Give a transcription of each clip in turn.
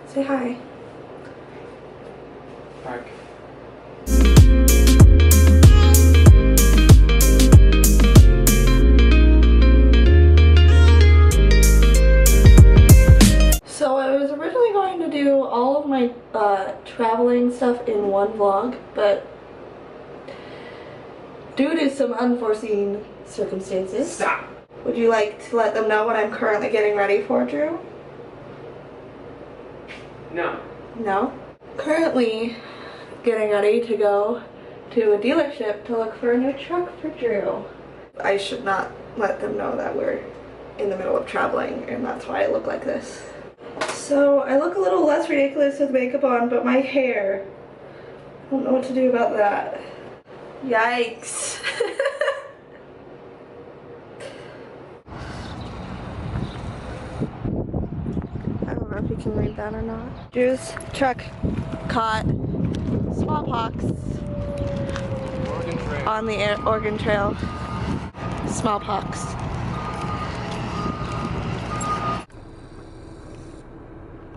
Say hi. Back. So I was originally going to do all of my traveling stuff in one vlog, but due to some unforeseen circumstances. Stop! Would you like to let them know what I'm currently getting ready for, Drew? No. No? Currently getting ready to go to a dealership to look for a new truck for Drew. I should not let them know that we're in the middle of traveling, and that's why I look like this. So I look a little less ridiculous with makeup on, but my hair, I don't know what to do about that. Yikes. I don't know if you can read that or not. Drew's truck caught smallpox on the Oregon Trail. Smallpox.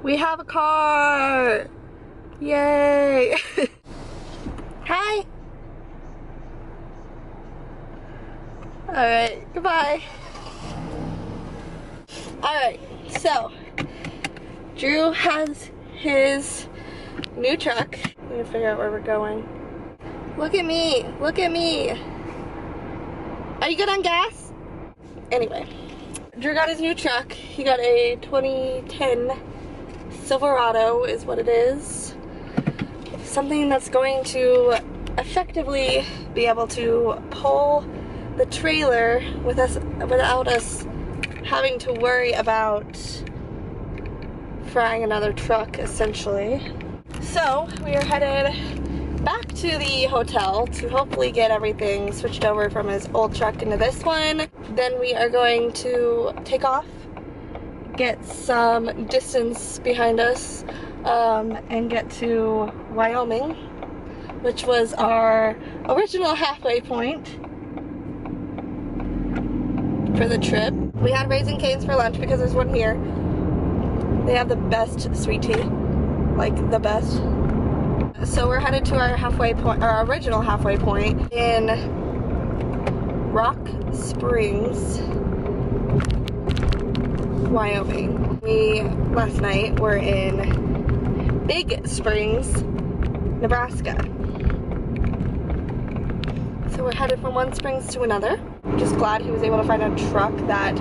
We have a car! Yay! Hi! Alright, goodbye. Alright, so Drew has his new truck. I'm gonna figure out where we're going. Look at me! Look at me! Are you good on gas? Anyway, Drew got his new truck. He got a 2010 Silverado is what it is. Something that's going to effectively be able to pull the trailer with us without us having to worry about frying another truck, essentially. So we are headed back to the hotel to hopefully get everything switched over from his old truck into this one. Then we are going to take off, get some distance behind us, and get to Wyoming, which was our original halfway point for the trip. We had Raising Cane's for lunch because there's one here. They have the best sweet tea, like the best. So we're headed to our halfway point, our original halfway point in Rock Springs, Wyoming. We last night were in Big Springs, Nebraska. So we're headed from one Springs to another. I'm just glad he was able to find a truck that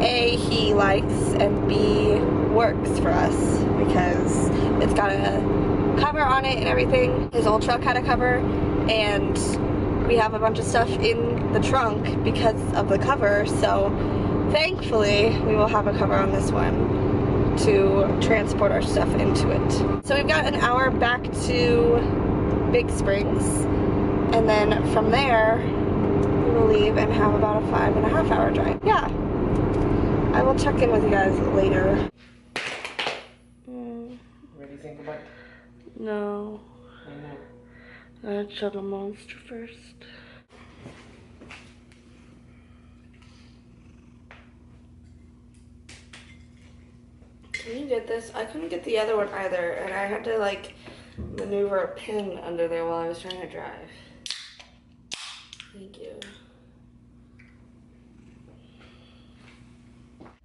A, he likes, and B, works for us, because it's got a cover on it and everything. His old truck had a cover, and we have a bunch of stuff in the trunk because of the cover, so thankfully we will have a cover on this one to transport our stuff into it. So we've got an hour back to Big Springs, and then from there we will leave and have about a 5.5 hour drive. Yeah, I will check in with you guys later. What do you think about it? No. I know. I gotta chug a Monster first. Can you get this? I couldn't get the other one either, and I had to like maneuver a pin under there while I was trying to drive. Thank you.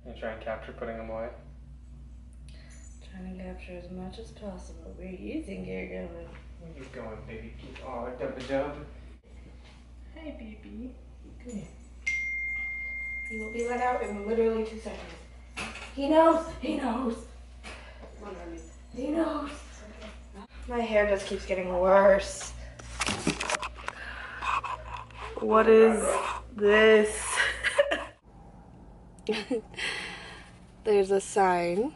You try and capture putting them away? Trying to capture as much as possible. Where do you think you're going? Where you going, baby? Oh, dub-a-dub. Hey, baby. Come here. He will be let out in literally 2 seconds. He knows. He knows. He knows. My hair just keeps getting worse. What is this? There's a sign.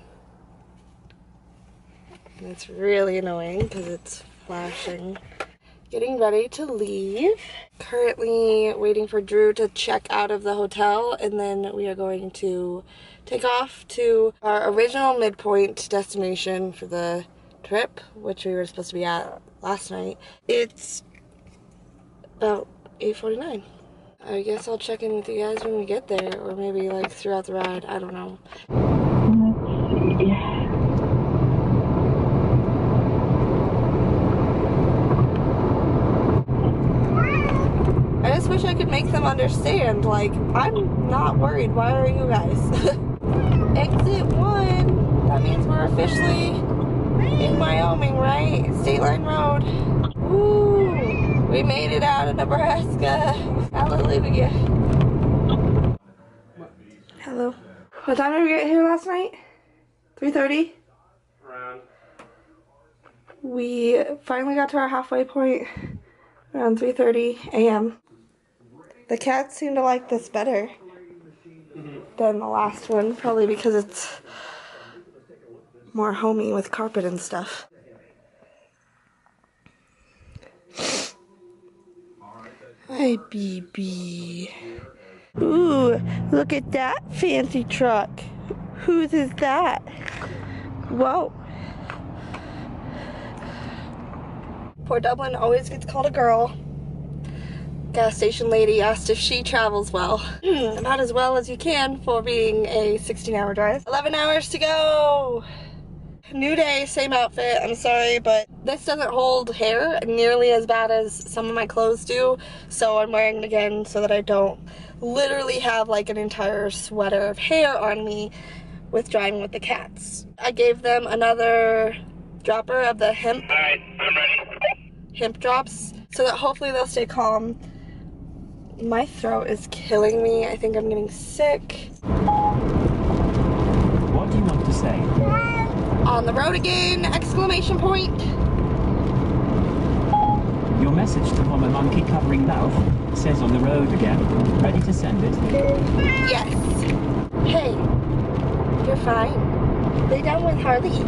And it's really annoying because it's flashing. Getting ready to leave. Currently waiting for Drew to check out of the hotel, and then we are going to take off to our original midpoint destination for the trip, which we were supposed to be at last night. It's about 8:49. I guess I'll check in with you guys when we get there, or maybe like throughout the ride, I don't know. make them understand, like, I'm not worried. Why are you guys? Exit 1. That means we're officially in Wyoming, right? State Line Road. Woo! We made it out of Nebraska. Hallelujah. Hello. What time did we get here last night? 3:30? Around. We finally got to our halfway point around 3:30 a.m. The cats seem to like this better than the last one, probably because it's more homey with carpet and stuff. Hi, BB. Ooh, look at that fancy truck. Whose is that? Whoa. Port Dublin always gets called a girl. Gas station lady asked if she travels well. About as well as you can for being a 16-hour drive. 11 hours to go. New day, same outfit. I'm sorry, but this doesn't hold hair nearly as bad as some of my clothes do. So I'm wearing it again so that I don't literally have like an entire sweater of hair on me with driving with the cats. I gave them another dropper of the hemp. All right, I'm ready. Hemp drops so that hopefully they'll stay calm. My throat is killing me. I think I'm getting sick. What do you want to say? On the road again! Exclamation point. Your message to Mama Monkey covering mouth says on the road again. Ready to send it? Yes. Hey, you're fine. Lay down with Harley.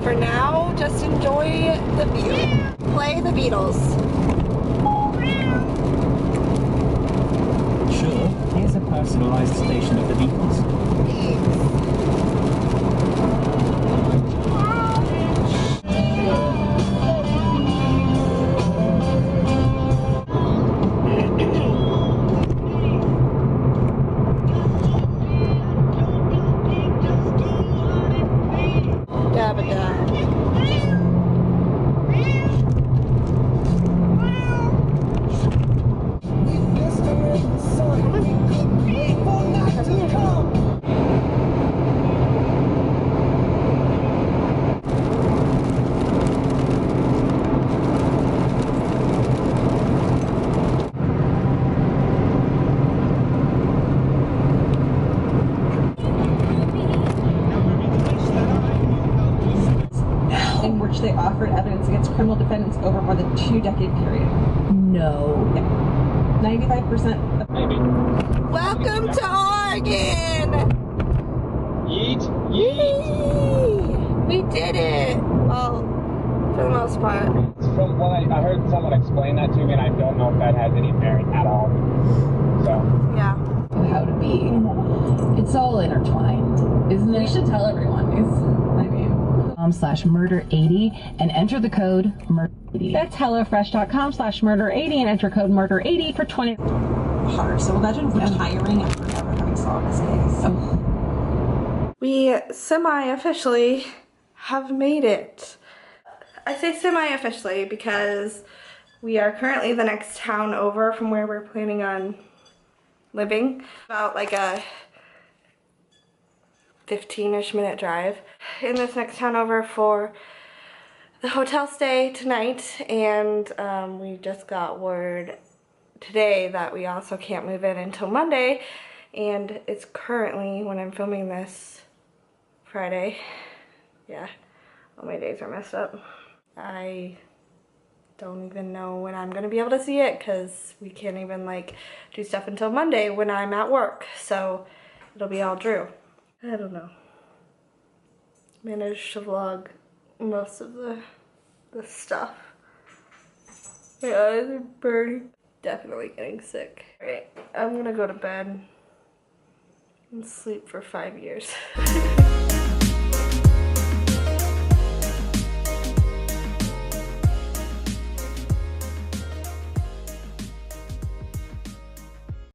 For now, just enjoy the view. Play the Beatles. Sure. Here's a personalized station of the Beatles. In which they offered evidence against criminal defendants over more than 2-decade period. No. Yeah. 95% of Welcome to Oregon! Yeet, Yee! We did it! Well, for the most part. From what I heard someone explain that to me, and I don't know if that has any bearing at all. So. Yeah. How to be. It's all intertwined, isn't it? We should tell everyone. .com/murder80 and enter the code murder80. That's HelloFresh.com/murder80 and enter code murder80 for 20. Hard. So imagine retiring after never having solved this case. Oh. We semi-officially have made it. I say semi-officially because we are currently the next town over from where we're planning on living. About like a 15-ish minute drive in this next town over for the hotel stay tonight, and we just got word today that we also can't move in until Monday, and it's currently, when I'm filming this, Friday. Yeah, all my days are messed up. I don't even know when I'm gonna be able to see it because we can't even like do stuff until Monday when I'm at work, so it'll be all Drew. I don't know. Managed to vlog most of the stuff. My eyes are burning. Definitely getting sick. Alright, I'm gonna go to bed and sleep for 5 years.